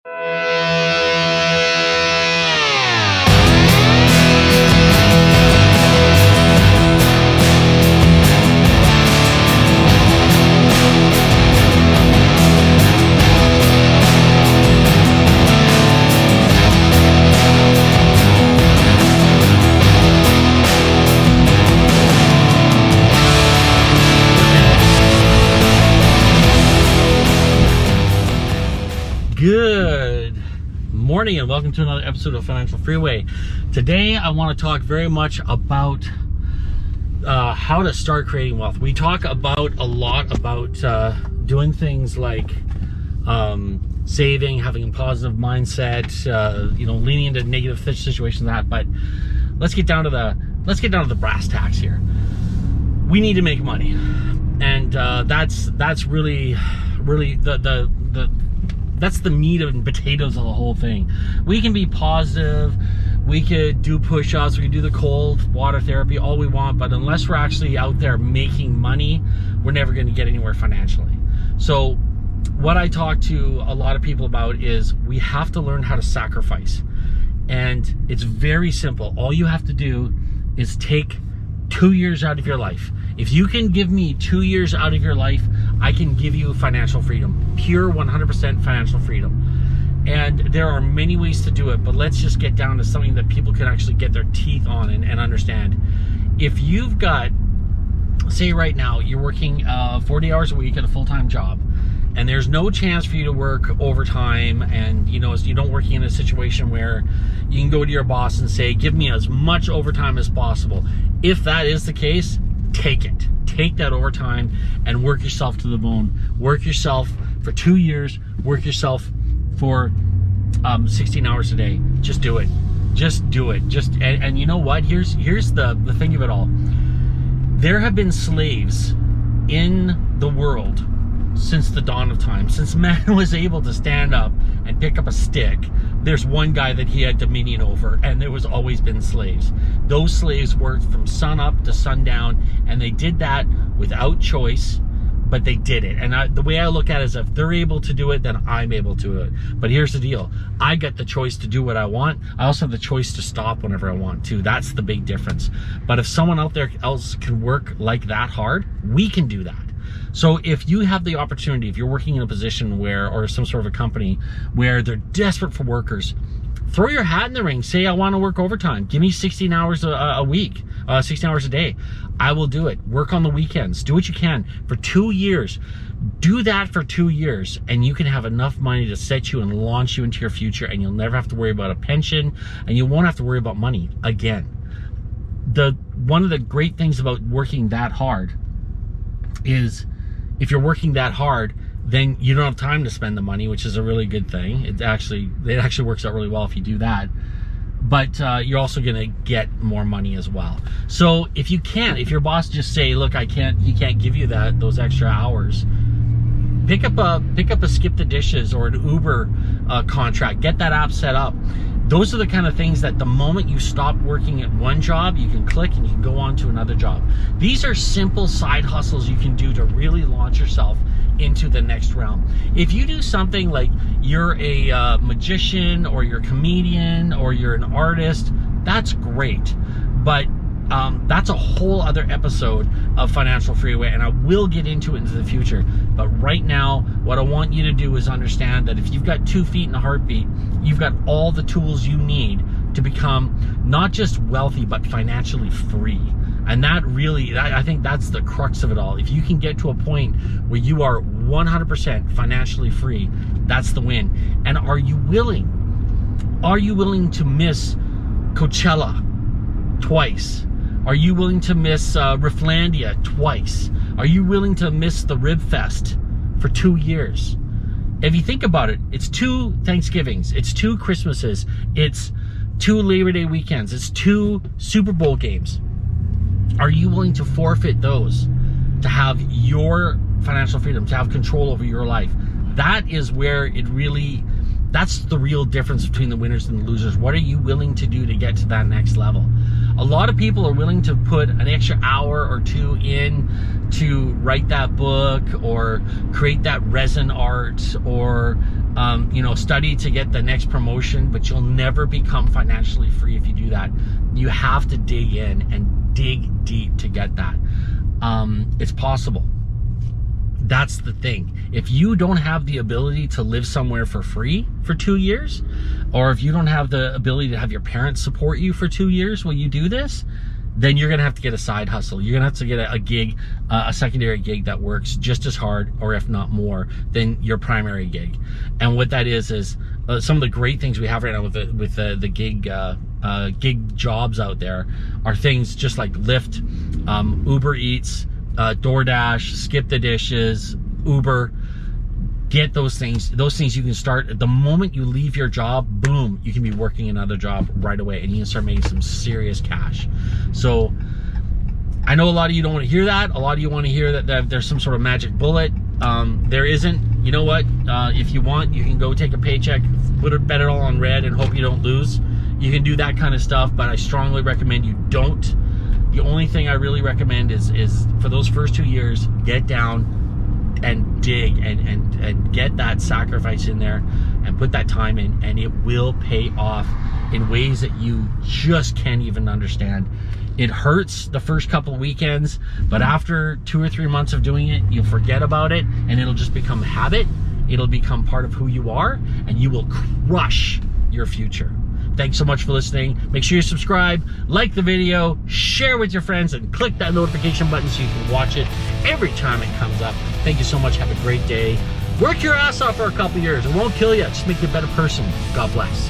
Good morning and welcome to another episode of Financial Freeway. Today I want to talk very much about how to start creating wealth. We talk about a lot about doing things like saving, having a positive mindset, leaning into negative situations, but let's get down to the brass tacks here. We need to make money, and that's really that's the meat and potatoes of the whole thing. We can be positive, we could do push-ups, we can do the cold water therapy, all we want, but unless we're actually out there making money, we're never going to get anywhere financially. So what I talk to a lot of people about is we have to learn how to sacrifice. And it's very simple. All you have to do is take 2 years out of your life. If you can give me 2 years out of your life, I can give you financial freedom, pure 100% financial freedom. And there are many ways to do it, but let's just get down to something that people can actually get their teeth on and understand. If you've got, say right now, you're working 40 hours a week at a full-time job, and there's no chance for you to work overtime, and you don't work in a situation where you can go to your boss and say, give me as much overtime as possible. If that is the case, take it. Take that overtime and work yourself to the bone. Work yourself for 2 years. Work yourself for 16 hours a day. Just do it. Just do it. And you know what? Here's the thing of it all. There have been slaves in the world since the dawn of time. Since man was able to stand up and pick up a stick, there's one guy that he had dominion over, and there was always been slaves. Those slaves worked from sun up to sundown, and they did that without choice, but they did it. And the way I look at it is, if they're able to do it, then I'm able to do it. But here's the deal. I get the choice to do what I want. I also have the choice to stop whenever I want to. That's the big difference. But if someone out there else can work like that hard, we can do that. So if you have the opportunity, if you're working in a position where, or some sort of a company where they're desperate for workers, throw your hat in the ring. Say, I want to work overtime. Give me 16 hours a week, 16 hours a day. I will do it. Work on the weekends. Do what you can for 2 years. Do that for 2 years, and you can have enough money to set you and launch you into your future, and you'll never have to worry about a pension, and you won't have to worry about money again. One of the great things about working that hard is, if you're working that hard, then you don't have time to spend the money, which is a really good thing. It actually works out really well if you do that. But you're also going to get more money as well. So if your boss just say, look, he can't give you those extra hours, pick up a skip the dishes or an Uber contract. Get that app set up. Those are the kind of things that the moment you stop working at one job, you can click and you can go on to another job. These are simple side hustles you can do to really launch yourself into the next realm. If you do something like you're a magician, or you're a comedian, or you're an artist, that's great. But that's a whole other episode of Financial Freeway, and I will get into it into the future. But right now, what I want you to do is understand that if you've got 2 feet and a heartbeat, you've got all the tools you need to become not just wealthy, but financially free. And I think that's the crux of it all. If you can get to a point where you are 100% financially free, that's the win. And are you willing to miss Coachella twice? Are you willing to miss Rifflandia twice? Are you willing to miss the Rib Fest for 2 years? If you think about it, it's 2 Thanksgivings, it's 2 Christmases, it's 2 Labor Day weekends, it's 2 Super Bowl games. Are you willing to forfeit those to have your financial freedom, to have control over your life? That is where that's the real difference between the winners and the losers. What are you willing to do to get to that next level? A lot of people are willing to put an extra hour or 2 in to write that book, or create that resin art, or you know, study to get the next promotion, but you'll never become financially free if you do that. You have to dig in and dig deep to get that. It's possible. That's the thing. If you don't have the ability to live somewhere for free for 2 years, or if you don't have the ability to have your parents support you for 2 years while you do this, then you're gonna have to get a side hustle. You're gonna have to get a gig, a secondary gig that works just as hard, or if not more, than your primary gig. And what that is some of the great things we have right now with the gig jobs out there are things just like Lyft, Uber Eats, DoorDash, Skip the Dishes, Uber. Get those things you can start the moment you leave your job. Boom, you can be working another job right away, and you can start making some serious cash. So I know a lot of you don't want to hear that. A lot of you want to hear that there's some sort of magic bullet. There isn't. You know what, if you want, you can go take a paycheck, bet it all on red, and hope you don't lose. You can do that kind of stuff, but I strongly recommend you don't. The only thing I really recommend is for those first 2 years, get down and dig and get that sacrifice in there and put that time in, and it will pay off in ways that you just can't even understand. It hurts the first couple of weekends, but after 2 or 3 months of doing it, you'll forget about it, and it'll just become habit. It'll become part of who you are, and you will crush your future. Thanks so much for listening. Make sure you subscribe, like the video, share with your friends, and click that notification button so you can watch it every time it comes up. Thank you so much. Have a great day. Work your ass off for a couple years. It won't kill you. Just make you a better person. God bless.